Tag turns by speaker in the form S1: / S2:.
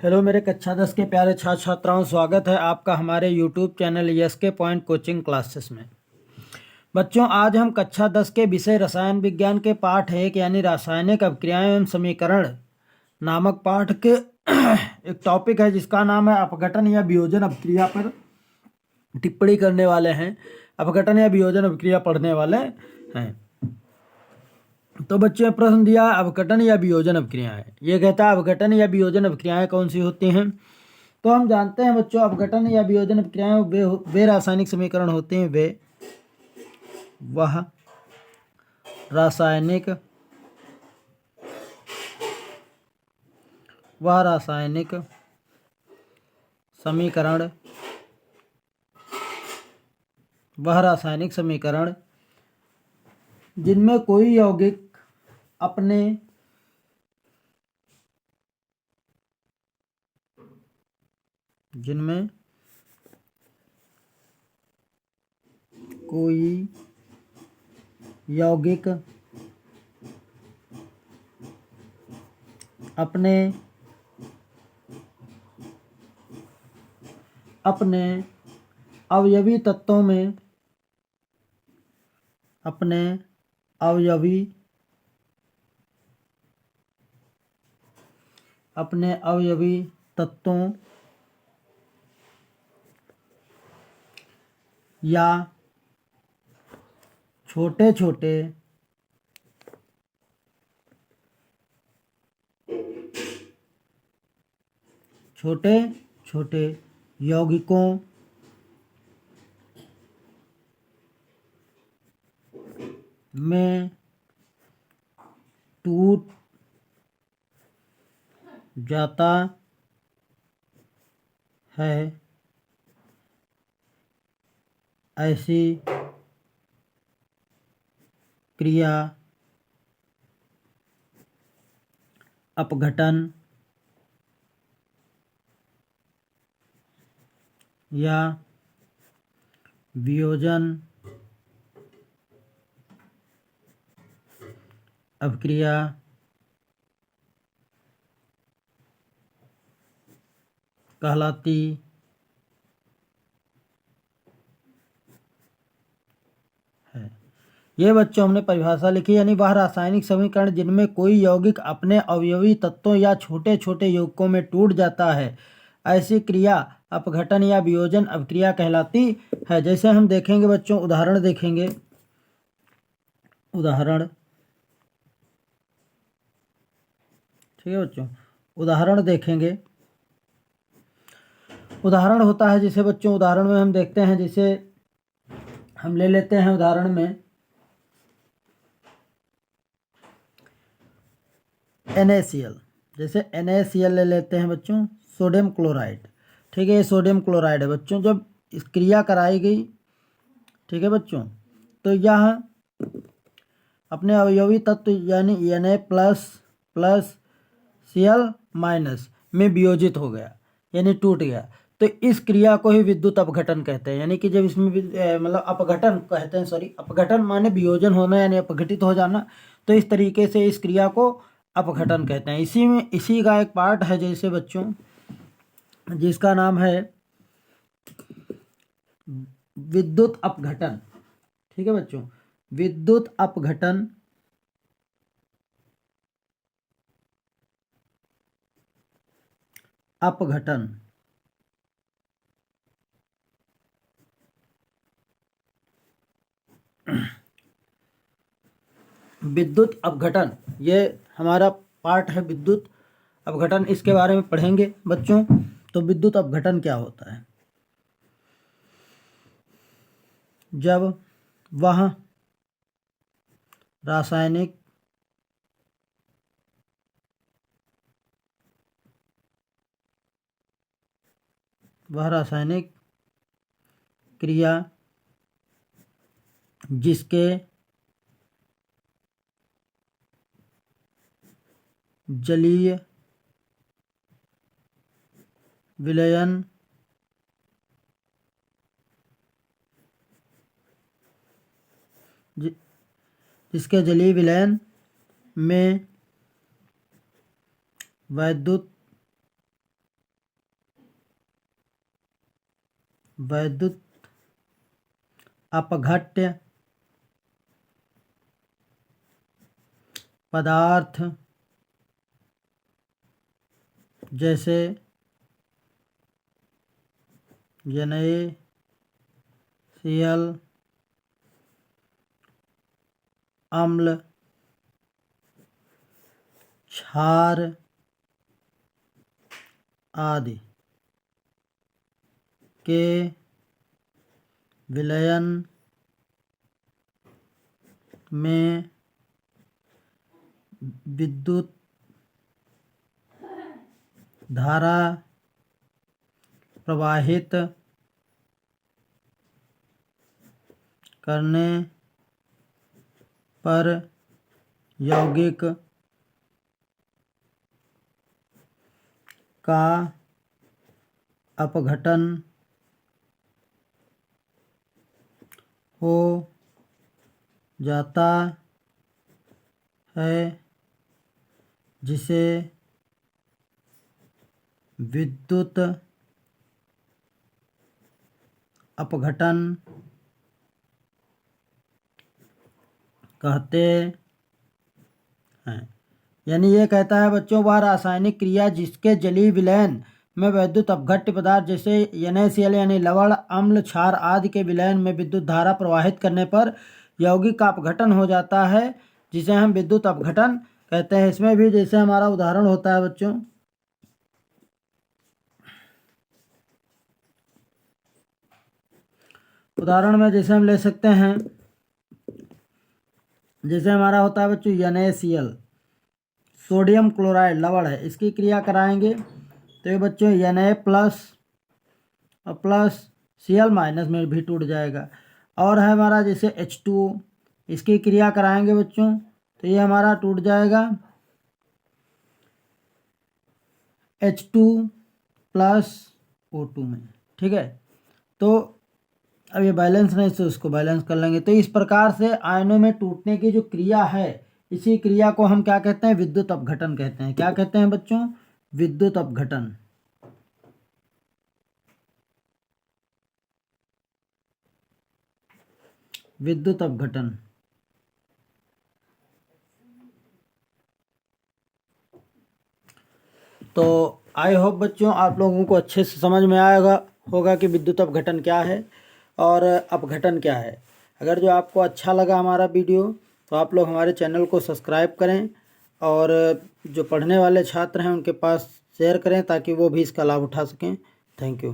S1: Hello मेरे कक्षा 10 के प्यारे छात्र छात्राओं, स्वागत है आपका हमारे YouTube channel SK point coaching classes में। बच्चों, आज हम कक्षा 10 के विषय रसायन विज्ञान के पाठ 1 यानी रासायनिक अभिक्रियाएं एवं समीकरण नामक पाठ के एक टॉपिक है जिसका नाम है अपघटन या वियोजन अभिक्रिया पर टिप्पणी करने वाले हैं। अपघटन या वियोजन अभिक्रिया पढ़ने वाले हैं। तो बच्चों ने प्रश्न दिया अपघटन या वियोजन अभिक्रियाएं। ये कहता है अपघटन या वियोजन अभिक्रियाएं कौन सी होती हैं। तो हम जानते हैं बच्चों, अपघटन या वियोजन अभिक्रियाएं वे रासायनिक समीकरण होते हैं, वह रासायनिक समीकरण जिनमें कोई यौगिक अपने अवयवी तत्वों में या छोटे छोटे यौगिकों में टूट जाता है, ऐसी क्रिया अपघटन या वियोजन अभिक्रिया कहलाती है। ये बच्चों हमने परिभाषा लिखी, यानी वह रासायनिक समीकरण जिनमें कोई यौगिक अपने अवयवी तत्वों या छोटे छोटे यौगिकों में टूट जाता है, ऐसी क्रिया अपघटन या वियोजन अभिक्रिया कहलाती है। जैसे हम देखेंगे बच्चों, उदाहरण देखेंगे। ठीक है बच्चों, उदाहरण देखेंगे। उदाहरण होता है जैसे बच्चों, उदाहरण में हम देखते हैं, जैसे हम ले लेते हैं उदाहरण में NaCl। जैसे NaCl ले लेते हैं बच्चों, सोडियम क्लोराइड। ठीक है, ये सोडियम क्लोराइड है बच्चों। जब इस क्रिया कराई गई, ठीक है बच्चों, तो यह अपने अवयवी तत्व यानी Na++Cl- में वियोजित हो गया, यानी टूट गया। तो इस क्रिया को ही विद्युत अपघटन कहते हैं। यानी कि जब इसमें मतलब अपघटन कहते हैं, सॉरी, अपघटन माने वियोजन होना यानी अपघटित हो जाना। तो इस तरीके से इस क्रिया को अपघटन कहते हैं। इसी का एक पार्ट है जैसे बच्चों, जिसका नाम है विद्युत अपघटन। ठीक है बच्चों, विद्युत अपघटन विद्युत अपघटन, ये हमारा पार्ट है विद्युत अपघटन। इसके बारे में पढ़ेंगे बच्चों। तो विद्युत अपघटन क्या होता है? जब वह रासायनिक क्रिया जिसके जलीय विलयन जिसके जलीय विलयन में वैद्युत वैद्युत अपघट्य पदार्थ जैसे NaCl, अम्ल, क्षार आदि के विलयन में विद्युत धारा प्रवाहित करने पर यौगिक का अपघटन हो जाता है, जिसे विद्युत अपघटन कहते हैं। यानी ये कहता है बच्चों, वह रासायनिक क्रिया जिसके जलीय विलयन में वैद्युत अपघट्य पदार्थ जैसे NaCl यानी लवण, अम्ल, क्षार आदि के विलयन में विद्युत धारा प्रवाहित करने पर यौगिक का अपघटन हो जाता है, जिसे हम विद्युत अपघटन कहते हैं। इसमें भी जैसे हमारा उदाहरण होता है बच्चों, उदाहरण में जैसे हम ले सकते हैं, जैसे हमारा होता है बच्चों NaCl, सोडियम क्लोराइड लवण है, इसकी क्रिया कराएंगे तो ये बच्चों Na प्लस और प्लस Cl माइनस में भी टूट जाएगा। और है हमारा जैसे H2O, इसकी क्रिया कराएंगे बच्चों तो ये हमारा टूट जाएगा H2 प्लस O2 में। ठीक है, तो अब ये बैलेंस नहीं तो इसको बैलेंस कर लेंगे। तो इस प्रकार से आयनों में टूटने की जो क्रिया है, इसी क्रिया को हम क्या कहते हैं? विद्युत अपघटन कहते हैं। क्या कहते हैं बच्चों? विद्युत अपघटन। विद्युत अपघटन। तो आई होप बच्चों आप लोगों को अच्छे से समझ में आएगा होगा कि विद्युत अपघटन क्या है और अपघटन क्या है। अगर जो आपको अच्छा लगा हमारा वीडियो तो आप लोग हमारे चैनल को सब्सक्राइब करें और जो पढ़ने वाले छात्र हैं उनके पास शेयर करें ताकि वो भी इसका लाभ उठा सकें। Thank you.